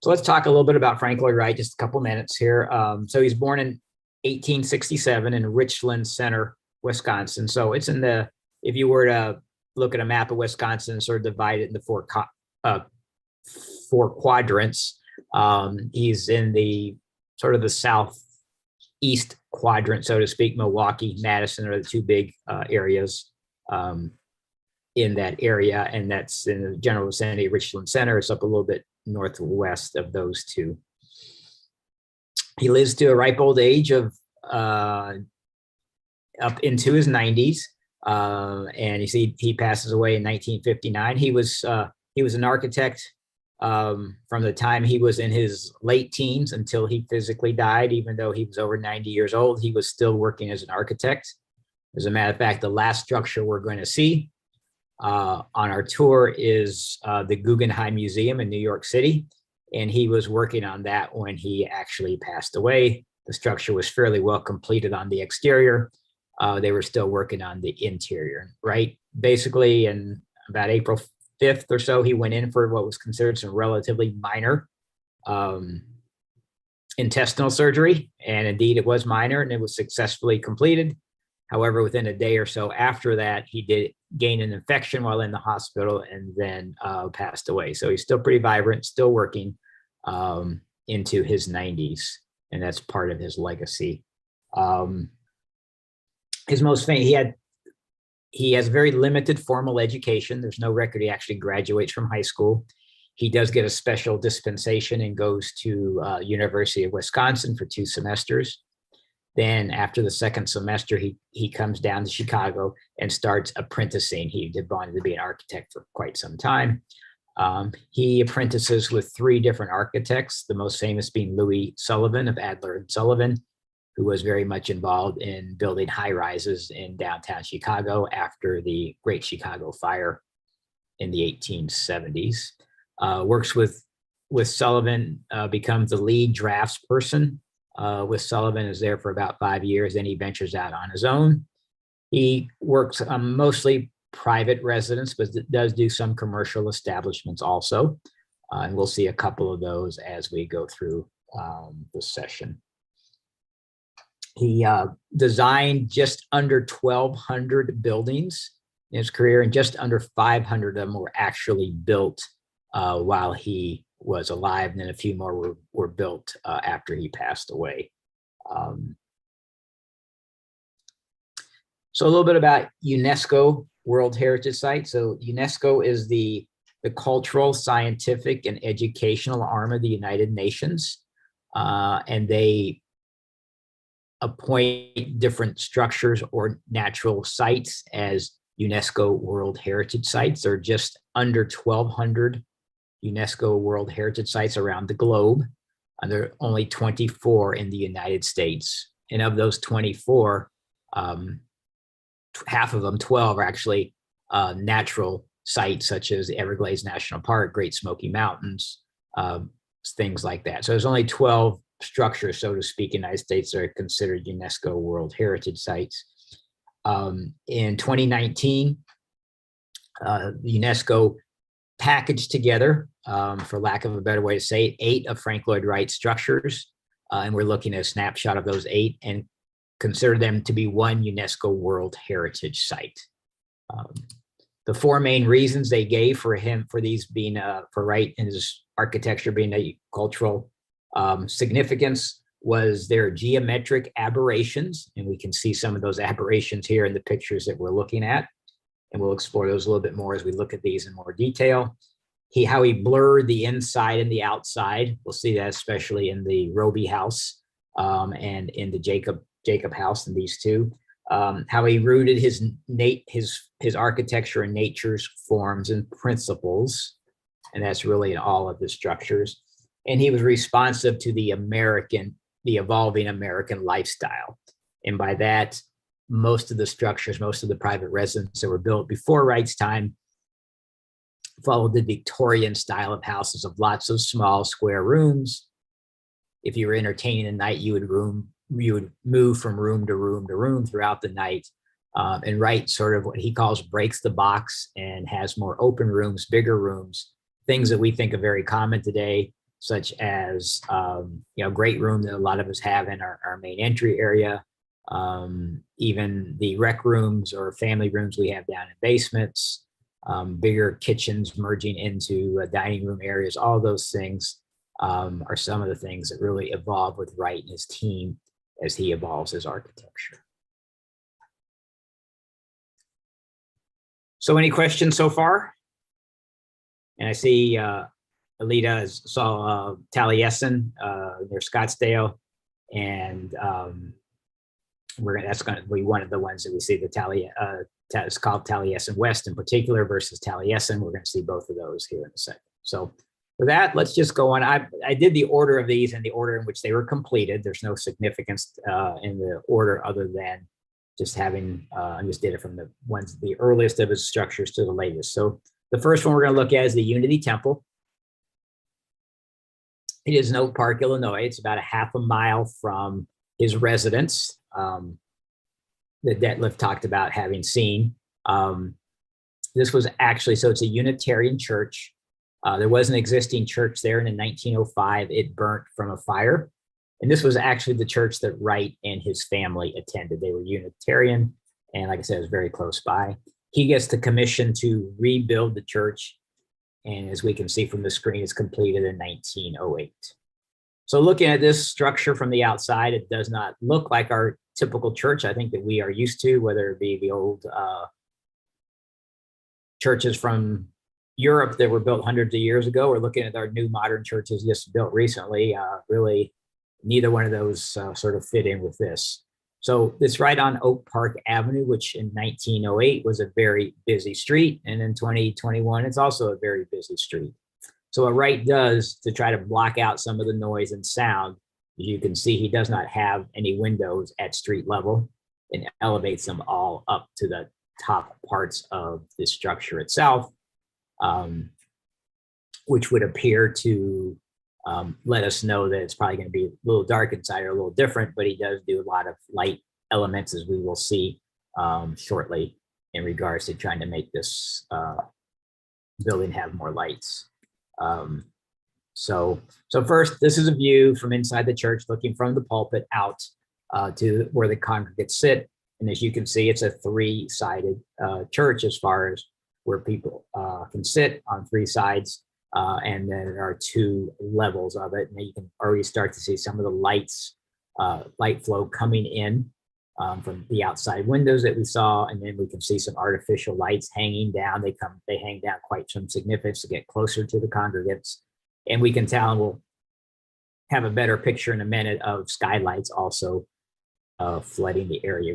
So let's talk a little bit about Frank Lloyd Wright, just a couple minutes here. So he's born in 1867 in Richland Center, Wisconsin. So it's in the, if you were to look at a map of Wisconsin, sort of divide it into four quadrants. He's in the sort of the southeast quadrant, so to speak. Milwaukee, Madison are the two big areas in that area, and that's in the general vicinity of Richland Center. It's up a little bit northwest of those two. He lives to a ripe old age of up into his 90s, and you see he passes away in 1959. He was an architect from the time he was in his late teens until he physically died. Even though he was over 90 years old, he was still working as an architect. As a matter of fact, the last structure we're going to see on our tour is the Guggenheim Museum in New York City, and he was working on that when he actually passed away. The structure was fairly well completed on the exterior. They were still working on the interior, right? Basically, in about April 5th or so, he went in for what was considered some relatively minor intestinal surgery, and indeed it was minor, and it was successfully completed. However, within a day or so after that, he did gain an infection while in the hospital and then passed away. So he's still pretty vibrant, still working into his 90s, and that's part of his legacy. His most famous, he has very limited formal education. There's no record he actually graduates from high school. He does get a special dispensation and goes to University of Wisconsin for 2 semesters. Then after the second semester, he comes down to Chicago and starts apprenticing. He wanted to be an architect for quite some time. He apprentices with 3 different architects, the most famous being Louis Sullivan of Adler and Sullivan, who was very much involved in building high rises in downtown Chicago after the Great Chicago Fire in the 1870s. Works with Sullivan, becomes the lead draftsperson. With Sullivan is there for about 5 years, then he ventures out on his own. He works on mostly private residence, but does do some commercial establishments also. And we'll see a couple of those as we go through the session. He designed just under 1,200 buildings in his career, and just under 500 of them were actually built while he was alive, and then a few more were built after he passed away. So a little bit about UNESCO World Heritage Site. So UNESCO is the cultural, scientific, and educational arm of the United Nations, and they appoint different structures or natural sites as UNESCO World Heritage Sites. There are just under 1,200 UNESCO World Heritage Sites around the globe, and there are only 24 in the United States. And of those 24, half of them, 12, are actually natural sites such as Everglades National Park, Great Smoky Mountains, things like that. So there's only 12 structures, so to speak, in the United States that are considered UNESCO World Heritage Sites. In 2019, UNESCO packaged together, for lack of a better way to say it, 8 of Frank Lloyd Wright structures, and we're looking at a snapshot of those 8 and consider them to be one UNESCO World Heritage Site. The 4 main reasons they gave for these being, for Wright and his architecture being a cultural significance was their geometric aberrations, and we can see some of those aberrations here in the pictures that we're looking at, and we'll explore those a little bit more as we look at these in more detail. How he blurred the inside and the outside. We'll see that especially in the Roby House and in the Jacob House, in these two. How he rooted his architecture in nature's forms and principles, and that's really in all of his structures. And he was responsive to the evolving American lifestyle. And by that, most of the structures, most of the private residences that were built before Wright's time followed the Victorian style of houses of lots of small square rooms. If you were entertaining at night, you would move from room to room to room throughout the night. And Wright sort of what he calls breaks the box and has more open rooms, bigger rooms, things that we think are very common today, such as, great room that a lot of us have in our main entry area, even the rec rooms or family rooms we have down in basements, bigger kitchens merging into dining room areas. All those things are some of the things that really evolve with Wright and his team as he evolves his architecture. So any questions so far? And I see Alita saw Taliesin near Scottsdale, and that's going to be one of the ones that we see. It's called Taliesin West in particular versus Taliesin. We're going to see both of those here in a second. So for that, let's just go on. I did the order of these in the order in which they were completed. There's no significance in the order other than just having, I just did it from the earliest of his structures to the latest. So the first one we're going to look at is the Unity Temple. It is in Oak Park, Illinois. It's about a half a mile from his residence that Detlef talked about having seen. This was actually, so it's a Unitarian church. There was an existing church there, and in 1905, it burnt from a fire. And this was actually the church that Wright and his family attended. They were Unitarian, and like I said, it was very close by. He gets the commission to rebuild the church, and as we can see from the screen, it's completed in 1908. So looking at this structure from the outside, it does not look like our typical church, I think, that we are used to, whether it be the old churches from Europe that were built hundreds of years ago, or looking at our new modern churches just built recently. Really, neither one of those sort of fit in with this. So it's right on Oak Park Avenue, which in 1908 was a very busy street. And in 2021, it's also a very busy street. So what Wright does to try to block out some of the noise and sound, as you can see, he does not have any windows at street level and elevates them all up to the top parts of the structure itself, which would appear to let us know that it's probably going to be a little dark inside or a little different, but he does do a lot of light elements, as we will see shortly, in regards to trying to make this building have more lights. So first, this is a view from inside the church, looking from the pulpit out to where the congregates sit. And as you can see, it's a three-sided church as far as where people can sit on three sides. And then there are two levels of it. And you can already start to see some of the lights, light flow coming in from the outside windows that we saw. And then we can see some artificial lights hanging down. They hang down quite some significance to get closer to the congregates. And we can tell, and we'll have a better picture in a minute, of skylights also flooding the area.